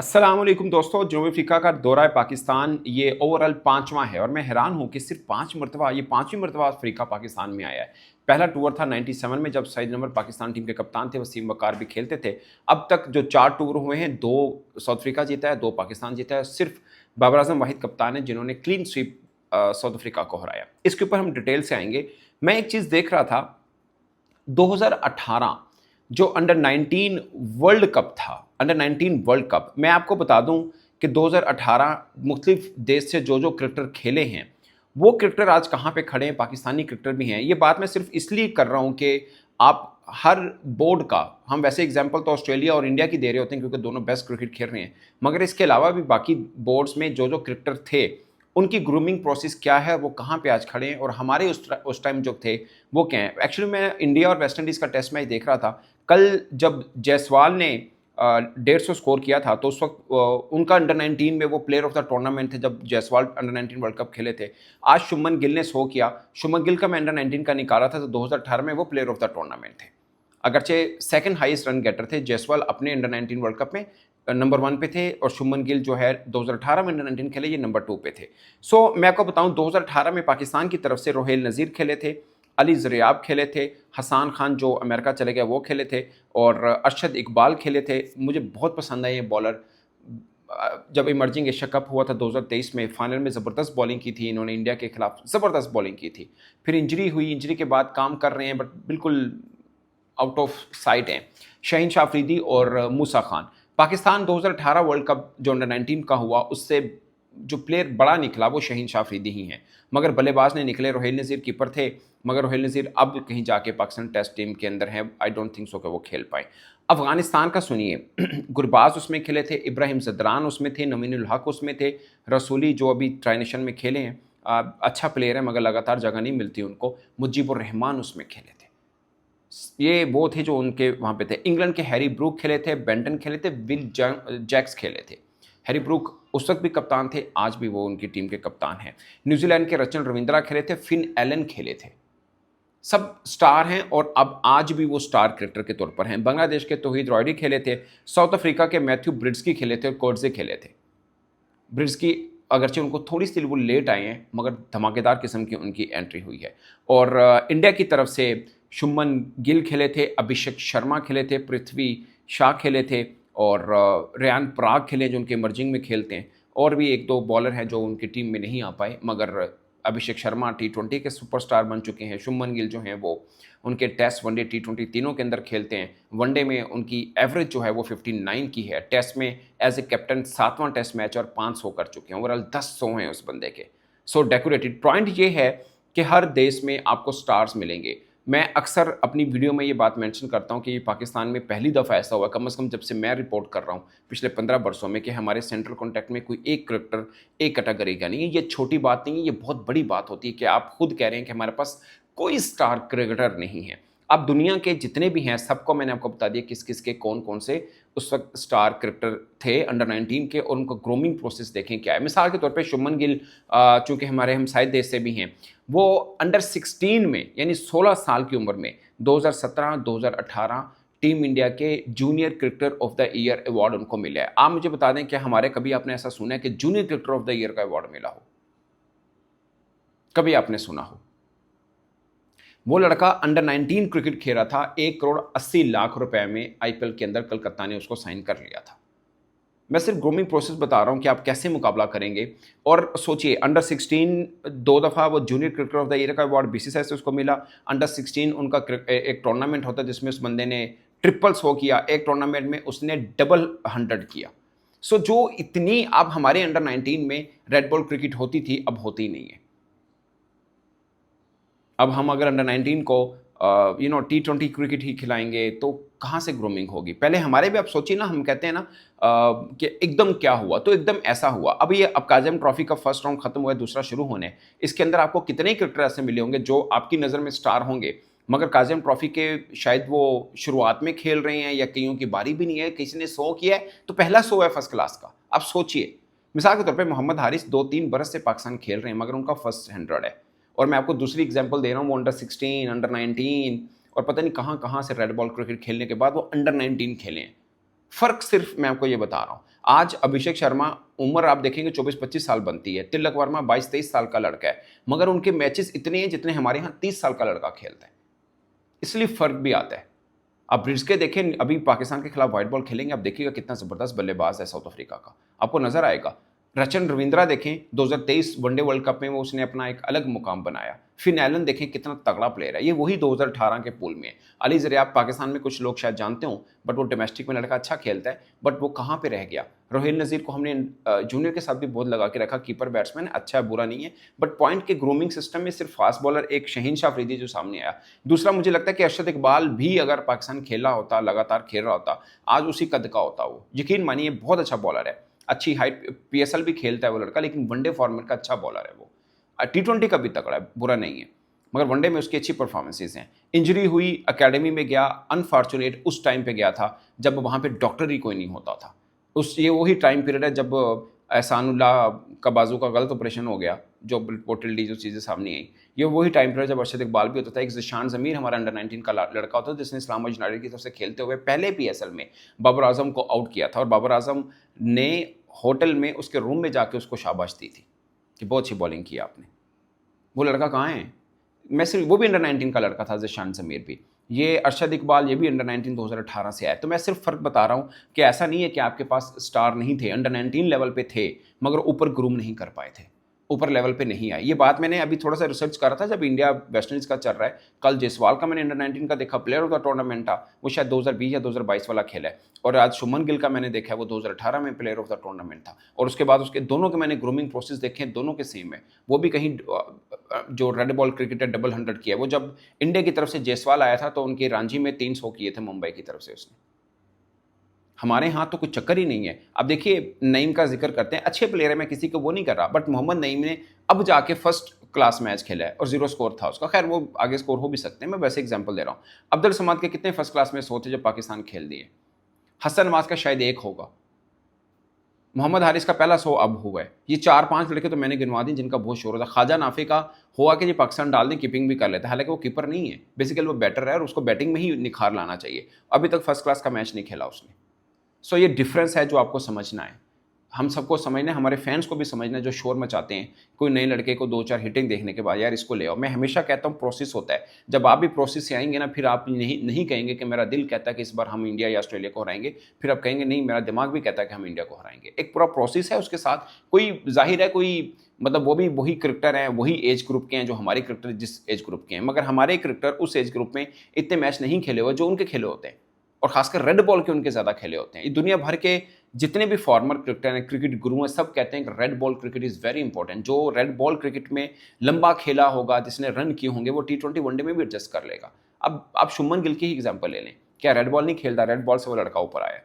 अस्सलाम वालेकुम दोस्तों। जनूबी अफ्रीका का दौरा पाकिस्तान ये ओवरऑल पाँचवां है और मैं हैरान हूँ कि सिर्फ 5 मरतबा ये पाँचवीं मरतबा अफ्रीका पाकिस्तान में आया है। पहला टूर था 97 में जब सईद नंबर पाकिस्तान टीम के कप्तान थे, वसीम वकार भी खेलते थे। अब तक जो 4 टूर हुए हैं, 2 साउथ अफ्रीका जीता है, 2 पाकिस्तान जीता है। सिर्फ बाबर आजम वाहिद कप्तान है जिन्होंने क्लीन स्वीप साउथ अफ्रीका को हराया। इसके ऊपर हम डिटेल से आएंगे। मैं एक चीज़ देख रहा था, 2018 जो अंडर 19 वर्ल्ड कप था, अंडर 19 वर्ल्ड कप, मैं आपको बता दूं कि 2018 मुख्तलिफ देश से जो जो क्रिकेटर खेले हैं, वो क्रिकेटर आज कहाँ पे खड़े हैं, पाकिस्तानी क्रिकेटर भी हैं। ये बात मैं सिर्फ इसलिए कर रहा हूँ कि आप हर बोर्ड का, हम वैसे एग्जाम्पल तो ऑस्ट्रेलिया और इंडिया की दे रहे होते हैं क्योंकि दोनों बेस्ट क्रिकेट खेल रहे हैं, मगर इसके अलावा भी बाकी बोर्ड्स में जो जो क्रिकेटर थे उनकी ग्रूमिंग प्रोसेस क्या है, वो कहाँ पे आज खड़े हैं और हमारे उस टाइम जो थे वो क्या है। एक्चुअली मैं इंडिया और वेस्ट इंडीज़ का टेस्ट मैच देख रहा था कल। जब जायसवाल ने 150 स्कोर किया था तो उस वक्त उनका अंडर 19 में वो प्लेयर ऑफ द टूर्नामेंट थे जब जायसवाल अंडर 19 वर्ल्ड कप खेले थे। आज शुभमन गिल ने 100 किया। शुभमन गिल का मैं अंडर 19 का निकाला था तो 2018 में वो प्लेयर ऑफ द टूर्नामेंट थे। अगरचे सेकंड हाईएस्ट रन गेटर थे, जायसवाल अपने अंडर 19 वर्ल्ड कप में नंबर 1 पे थे और शुभमन गिल जो है 2018 में अंडर 19 खेले, ये नंबर 2 पे थे। सो मैं आपको बताऊं, 2018 में पाकिस्तान की तरफ से रोहेल नज़ीर खेले थे, अली ज़रियाब खेले थे, हसान खान जो अमेरिका चले गए वो खेले थे और अरशद इकबाल खेले थे। मुझे बहुत पसंद आए ये बॉलर। जब इमर्जिंग एशिया कप हुआ था 2023 में, फाइनल में ज़बरदस्त बॉलिंग की थी इन्होंने, इंडिया के खिलाफ ज़बरदस्त बॉलिंग की थी। फिर इंजरी हुई, इंजरी के बाद काम कर रहे हैं बट बिल्कुल आउट ऑफ साइट हैं। शाहीन शाह अफरीदी और मूसा खान। पाकिस्तान 2018 वर्ल्ड कप जो अंडर 19 का हुआ उससे जो प्लेयर बड़ा निकला वो शाहीन शाह अफरीदी ही हैं, मगर बल्लेबाज ने निकले रोहेल नज़ीर कीपर थे, मगर रोहेल नज़ीर अब कहीं जाके पाकिस्तान टेस्ट टीम के अंदर हैं। आई डोंट थिंक सो कि वो खेल पाए। अफगानिस्तान का सुनिए, गुरबाज उसमें खेले थे, इब्राहिम जदरान उसमें थे, नवीनुल हक उसमें थे, रसूली जो अभी ट्राई नेशन में खेले हैं, अच्छा प्लेयर है मगर लगातार जगह नहीं मिलती उनको, मुजीबुर रहमान उसमें खेले थे। ये वो थे जो उनके वहाँ पे थे। इंग्लैंड के हैरी ब्रूक खेले थे, बेंटन खेले थे, विल जैक्स खेले थे। हैरी ब्रूक उस वक्त भी कप्तान थे, आज भी वो उनकी टीम के कप्तान हैं। न्यूजीलैंड के रचन रविंद्रा खेले थे, फिन एलन खेले थे। सब स्टार हैं और अब आज भी वो स्टार क्रिकेटर के तौर पर हैं। बांग्लादेश के तौहीद रॉयडी खेले थे, साउथ अफ्रीका के मैथ्यू ब्रिड्सकी खेले थे और कोर्जे खेले थे। ब्रिड्सकी अगरचे उनको थोड़ी सी वो लेट आए हैं मगर धमाकेदार किस्म की उनकी एंट्री हुई है। और इंडिया की तरफ से शुभमन गिल खेले थे, अभिषेक शर्मा खेले थे, पृथ्वी शाह खेले थे और रेयान पराग खेले जो उनके इमर्जिंग में खेलते हैं। और भी एक दो बॉलर हैं जो उनकी टीम में नहीं आ पाए, मगर अभिषेक शर्मा T20 के सुपरस्टार बन चुके हैं। शुभमन गिल जो हैं वो उनके टेस्ट, वनडे, T20 तीनों के अंदर खेलते हैं। वनडे में उनकी एवरेज जो है वो 59 की है। टेस्ट में एज ए कैप्टन 7वां टेस्ट मैच और 500 कर चुके हैं। ओवरऑल 10 100 हैं उस बंदे के। सो डेकोरेटेड। पॉइंट ये है कि हर देश में आपको स्टार्स मिलेंगे। मैं अक्सर अपनी वीडियो में ये बात मेंशन करता हूँ कि पाकिस्तान में पहली दफ़ा ऐसा हुआ, कम से कम जब से मैं रिपोर्ट कर रहा हूँ पिछले 15 वर्षों में, कि हमारे सेंट्रल कॉन्टैक्ट में कोई एक क्रिकेटर एक कैटेगरी का नहीं है। ये छोटी बात नहीं है, ये बहुत बड़ी बात होती है कि आप खुद कह रहे हैं कि हमारे पास कोई स्टार क्रिकेटर नहीं है। अब दुनिया के जितने भी हैं सबको मैंने आपको बता दिया किस किस के कौन कौन से उस वक्त स्टार क्रिकेटर थे अंडर 19 के, और उनका ग्रूमिंग प्रोसेस देखें क्या है। मिसाल के तौर पे शुभमन गिल चूँकि हमारे हमसाय देश से भी हैं, वो अंडर 16 में यानी 16 साल की उम्र में 2017-2018 टीम इंडिया के junior cricketer of the year award उनको मिला है। आप मुझे बता दें कि हमारे कभी आपने ऐसा सुना है कि junior cricketer of the year का अवार्ड मिला हो? कभी आपने सुना हो? वो लड़का अंडर 19 क्रिकेट खेल रहा था, 1 करोड़ 80 लाख रुपए में आईपीएल के अंदर कलकत्ता ने उसको साइन कर लिया था। मैं सिर्फ ग्रूमिंग प्रोसेस बता रहा हूं कि आप कैसे मुकाबला करेंगे। और सोचिए, अंडर 16 2 दफ़ा वो junior cricketer of the year का अवार्ड बीसीसीआई से उसको मिला। अंडर 16 उनका एक टूर्नामेंट होता है जिसमें उस बंदे ने ट्रिपल 100 किया, एक टूर्नामेंट में उसने डबल 100 किया। सो जो इतनी अब हमारे अंडर 19 में रेड बॉल क्रिकेट होती थी, अब होती नहीं है। अब हम अगर अंडर 19 को T20 क्रिकेट ही खिलाएंगे तो कहाँ से ग्रूमिंग होगी? पहले हमारे भी, आप सोचिए ना, हम कहते हैं ना कि एकदम क्या हुआ, तो एकदम ऐसा हुआ। अब ये अब काज़िम ट्रॉफी का फर्स्ट राउंड खत्म हुआ है, दूसरा शुरू होने है। इसके अंदर आपको कितने क्रिकेटर ऐसे मिले होंगे जो आपकी नज़र में स्टार होंगे, मगर काज़िम ट्रॉफी के शायद वो शुरुआत में खेल रहे हैं या कईयों की बारी भी नहीं है, किसी ने 100 किया है तो पहला 100 है फर्स्ट क्लास का। आप सोचिए, मिसाल के तौर पर मोहम्मद हारिस 2-3 बरस से पाकिस्तान खेल रहे हैं मगर उनका फर्स्ट 100 है। और मैं आपको दूसरी एग्जांपल दे रहा हूँ, वो अंडर 16, अंडर 19 और पता नहीं कहाँ कहाँ से रेड बॉल क्रिकेट खेलने के बाद वो अंडर 19 खेले हैं। फ़र्क सिर्फ मैं आपको ये बता रहा हूँ, आज अभिषेक शर्मा उम्र आप देखेंगे 24-25 साल बनती है, तिलक वर्मा 22-23 साल का लड़का है, मगर उनके मैचेस इतने हैं जितने हमारे यहाँ 30 साल का लड़का खेलता है, इसलिए फ़र्क भी आता है। आप रिज़्के देखें, अभी पाकिस्तान के खिलाफ व्हाइट बॉल खेलेंगे, आप देखिएगा कितना ज़बरदस्त बल्लेबाज है साउथ अफ्रीका का, आपको नज़र आएगा। रचन रविंद्रा देखें, 2023 वनडे वर्ल्ड कप में वो उसने अपना एक अलग मुकाम बनाया। फिन एलन देखें कितना तगड़ा प्लेयर है, ये वही 2018 के पूल में है। अली ज़रियाब पाकिस्तान में कुछ लोग शायद जानते हों, बट वो डोमेस्टिक में लड़का अच्छा खेलता है, बट वो कहाँ पे रह गया। रोहिल नज़ीर को हमने जूनियर के साथ भी बहुत लगा के रखा, कीपर बैट्समैन अच्छा है, बुरा नहीं है, बट पॉइंट के ग्रूमिंग सिस्टम में सिर्फ फास्ट बॉलर एक शहीनशाह अफरीदी जो सामने आया। दूसरा मुझे लगता है कि अरशद इकबाल भी अगर पाकिस्तान खेला होता, लगातार खेल रहा होता, आज उसी कद का होता वो। यकीन मानिए बहुत अच्छा बॉलर है, अच्छी हाइट, पीएसएल भी खेलता है वो लड़का, लेकिन वनडे फॉर्मेट का अच्छा बॉलर है वो। T20 का भी तगड़ा है, बुरा नहीं है, मगर वनडे में उसकी अच्छी परफॉर्मेंसेज हैं। इंजरी हुई, एकेडमी में गया, अनफॉर्चुनेट उस टाइम पे गया था जब वहाँ पे डॉक्टर ही कोई नहीं होता था। ये वही टाइम पीरियड है जब एहसानुल्लाह का बाजू का गलत ऑपरेशन हो गया, जो रिपोर्टेडली जो चीज़ें सामने आई, ये वही टाइम पीरियड जब अरशद इकबाल भी होता था। एक ज़िशान ज़मीर हमारा अंडर 19 का लड़का होता था जिसने इस्लामाबाद यूनाइटेड की तरफ से खेलते हुए पहले पीएसएल में बाबर आजम को आउट किया था, और बाबर आजम ने होटल में उसके रूम में जाके उसको शाबाश दी थी कि बहुत अच्छी बॉलिंग की आपने। वो लड़का कहाँ है? मैं सिर्फ, वो भी अंडर 19 का लड़का था, ज़िशान ज़मीर भी। ये अरशद इकबाल, ये भी अंडर 19 2018 से आया। तो मैं सिर्फ फ़र्क बता रहा हूँ कि ऐसा नहीं है कि आपके पास स्टार नहीं थे, अंडर 19 लेवल पे थे, मगर ऊपर ग्रूम नहीं कर पाए थे, ऊपर लेवल पे नहीं आए। ये बात मैंने अभी थोड़ा सा रिसर्च करा था जब इंडिया वेस्ट इंडीज़ का चल रहा है। कल जायसवाल का मैंने अंडर 19 का देखा, प्लेयर ऑफ द टूर्नामेंट था, वो शायद 2020 या 2022 वाला खेला है। और आज शुभमन गिल का मैंने देखा है, वो 2018 में प्लेयर ऑफ द टूर्नामेंट था। और उसके बाद उसके दोनों के मैंने ग्रूमिंग प्रोसेस देखे, दोनों के सेम है। वो भी कहीं जो रेड बॉल क्रिकेटर डबल 100 किया, वो जब इंडिया की तरफ से जायसवाल आया था तो उनके रांची में 300 किए थे मुंबई की तरफ से उसने। हमारे यहाँ तो कुछ चक्कर ही नहीं है। अब देखिए, नईम का जिक्र करते हैं, अच्छे प्लेयर है, मैं किसी को वो नहीं कर रहा, बट मोहम्मद नईम ने अब जाके फर्स्ट क्लास मैच खेला है और 0 स्कोर था उसका। खैर वो आगे स्कोर हो भी सकते हैं, मैं वैसे एग्जांपल दे रहा हूँ। अब्दुल समाद के कितने फर्स्ट क्लास मैच होते जब पाकिस्तान खेल दिए? हसन नवाज का शायद एक होगा, मोहम्मद हारिस का पहला 100 अब हुआ है। ये 4-5 लड़के तो मैंने गिनवा दी जिनका बहुत शोर था। ख्वाजा नाफे का हुआ कि जी पाकिस्तान डाल दें, कीपिंग भी कर लेता है, हालांकि वो कीपर नहीं है, बेसिकली वो बैटर है और उसको बैटिंग में ही निखार लाना चाहिए। अभी तक फर्स्ट क्लास का मैच नहीं खेला उसने। सो ये डिफरेंस है जो आपको समझना है, हम सबको समझना है, हमारे फैंस को भी समझना है जो शोर मचाते हैं कोई नए लड़के को 2-4 हिटिंग देखने के बाद, यार इसको ले आओ। मैं हमेशा कहता हूँ प्रोसेस होता है, जब आप भी प्रोसेस से आएंगे ना, फिर आप नहीं कहेंगे कि मेरा दिल कहता है कि इस बार हम इंडिया या ऑस्ट्रेलिया को हराएंगे, फिर आप कहेंगे नहीं मेरा दिमाग भी कहता है कि हम इंडिया को हराएंगे। एक पूरा प्रोसेस है, उसके साथ कोई जाहिर है कोई मतलब वो भी वही क्रिकेटर हैं, वही एज ग्रुप के हैं जो हमारे क्रिकेटर जिस एज ग्रुप के हैं, मगर हमारे क्रिकेटर उस एज ग्रुप में इतने मैच नहीं खेले हुए जो उनके खेले होते हैं, और खासकर रेड बॉल के उनके ज़्यादा खेले होते हैं। ये दुनिया भर के जितने भी फॉर्मर क्रिकेटर हैं, क्रिकेट गुरु हैं, सब कहते हैं कि red ball cricket is very important. जो रेड बॉल क्रिकेट में लंबा खेला होगा, जिसने रन किए होंगे, वो T20 वनडे में भी एडजस्ट कर लेगा। अब आप शुभमन गिल की ही एग्जांपल ले लें, क्या रेड बॉल नहीं खेलता? रेड बॉल से वो लड़का ऊपर आया।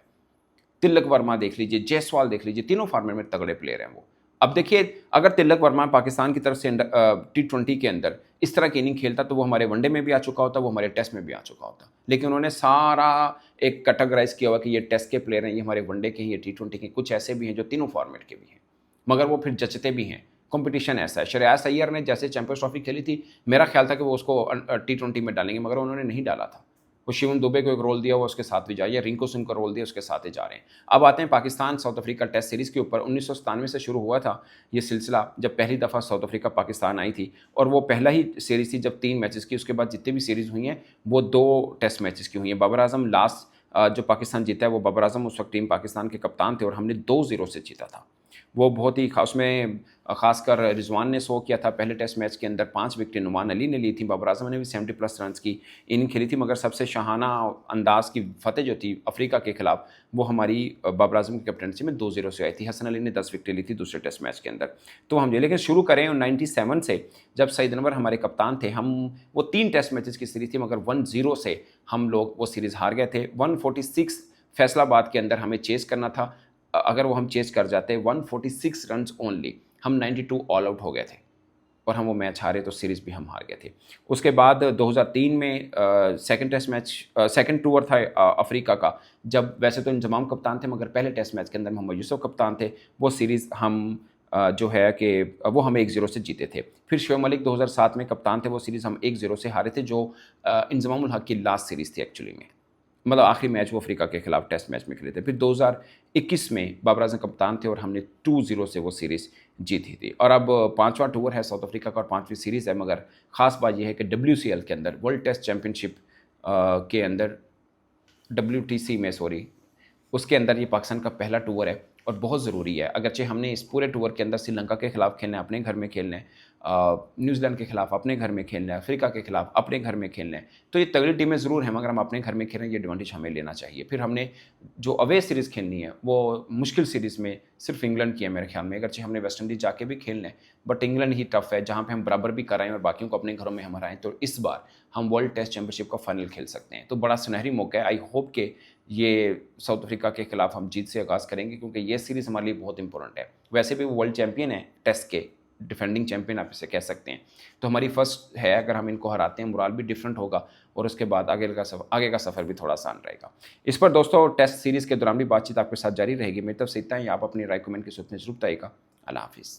तिलक वर्मा देख लीजिए, जायसवाल देख लीजिए, तीनों फॉर्मेट में तगड़े प्लेयर हैं वो। अब देखिए, अगर तिलक वर्मा पाकिस्तान की तरफ से T20 के अंदर इस तरह की इनिंग खेलता तो वो हमारे वनडे में भी आ चुका होता, वो हमारे टेस्ट में भी आ चुका होता। लेकिन उन्होंने सारा एक कैटेगराइज किया हुआ कि ये टेस्ट के प्लेयर हैं, ये हमारे वनडे के हैं, ये T20 के, कुछ ऐसे भी हैं जो तीनों फॉर्मेट के भी हैं, मगर वो फिर जचते भी हैं। कंपटीशन ऐसा है। श्रेयस अय्यर ने जैसे चैंपियंस ट्रॉफी खेली थी, मेरा ख्याल था कि वो उसको T20 में डालेंगे, मगर उन्होंने नहीं डाला था। वो शिवम दुबे को एक रोल दिया, वो उसके साथ भी जाए, या रिंकू सिंह को रोल दिया, उसके साथ ही जा रहे हैं। अब आते हैं Pakistan South Africa test series के ऊपर। 1997 से शुरू हुआ था ये सिलसिला, जब पहली दफ़ा साउथ अफ्रीका पाकिस्तान आई थी, और वो पहला ही सीरीज़ थी जब 3 मैचेस की। उसके बाद जितनी भी सीरीज़ हुई हैं वो 2 टेस्ट मैचेस की हुई हैं। बाबर आजम लास्ट जो पाकिस्तान जीता है, वो बाबर आजम उस वक्त टीम पाकिस्तान के कप्तान थे, और हमने 2-0 से जीता था। वो बहुत ही खास, उसमें खासकर रिजवान ने 100 किया था पहले टेस्ट मैच के अंदर, 5 विकेटें नुमान अली ने ली थी, बाबर आजम ने भी 70+ रन की इनिंग खेली थी, मगर सबसे शाहाना अंदाज की फतेह जो थी अफ्रीका के खिलाफ, वो हमारी बाबर आजम की कैप्टनसी में 2-0 से आई थी। हसन अली ने 10 विकेटें ली थी दूसरे टेस्ट मैच के अंदर। तो हम लेकिन शुरू करें 97 से, जब सईद अनवर हमारे कप्तान थे। हम वो 3 टेस्ट मैचेस की सीरीज़ थी, मगर 1-0 से हम लोग वो सीरीज़ हार गए थे। 146 फैसलाबाद के अंदर हमें चेस करना था, अगर वो हम चेस कर जाते 146 रन्स ओनली, हम 92 ऑल आउट हो गए थे, और हम वो मैच हारे तो सीरीज़ भी हम हार गए थे। उसके बाद 2003 में second test match, second tour था अफ्रीका का, जब वैसे तो इंजमाम कप्तान थे, मगर पहले टेस्ट मैच के अंदर मोहम्मद यूसुफ कप्तान थे। वो सीरीज़ हम जो है कि वो हम 1-0 से जीते थे। फिर शोएब मलिक 2007 में कप्तान थे, वो सीरीज़ हम 1-0 से हारे थे, जो इंजमामुल हक की लास्ट सीरीज़ थी एक्चुअली में। मतलब आखिरी मैच वो अफ्रीका के खिलाफ टेस्ट मैच में खेले थे। फिर 2021 में बाबर आजम कप्तान थे और हमने 2-0 से वो सीरीज़ जीती थी। और अब पाँचवा टूर है साउथ अफ्रीका का और पाँचवीं सीरीज़ है, मगर ख़ास बात यह है कि WCL के अंदर, वर्ल्ड टेस्ट चैम्पियनशिप के अंदर, WTC में सॉरी, उसके अंदर ये पाकिस्तान का पहला टूर है और बहुत ज़रूरी है। अगरचे हमने इस पूरे टूर के अंदर श्रीलंका के खिलाफ खेलना है, अपने घर में खेलना है, न्यूजीलैंड के खिलाफ अपने घर में खेलना है, अफ्रीका के खिलाफ अपने घर में खेलना है, तो ये तगड़ी टीमें ज़रूर हैं, मगर हम अपने घर में खेल रहे हैं, ये एडवांटेज हमें लेना चाहिए। फिर हमने जो अवे सीरीज़ खेलनी है वो मुश्किल सीरीज़ में सिर्फ इंग्लैंड की है मेरे ख्याल में, अगरचे हमने वेस्ट इंडीज़ जाके भी खेलना है, बट इंग्लैंड ही टफ है जहाँ पे हम बराबर भी कराएं और बाकियों को अपने घरों में हम हराएं। तो इस बार हम वर्ल्ड टेस्ट चैंपियनशिप का फाइनल खेल सकते हैं, तो बड़ा सुनहरी मौका है। आई होप के ये साउथ अफ्रीका के खिलाफ हम जीत से आगाज़ करेंगे, क्योंकि ये सीरीज़ हमारे लिए बहुत इंपॉर्टेंट है। वैसे भी वो वर्ल्ड चैंपियन है टेस्ट के, डिफेंडिंग चैंपियन आप इसे कह सकते हैं, तो हमारी फर्स्ट है, अगर हम इनको हराते हैं मोराल भी डिफरेंट होगा और उसके बाद आगे का सफ़र भी थोड़ा आसान रहेगा। इस पर दोस्तों टेस्ट सीरीज़ के दौरान भी बातचीत आपके साथ जारी रहेगी। मेरी तरफ से इतना ही। आप अपनी राय कमेंट के सूत्र में जरूर बताइएगा। अल्लाह हाफिज़।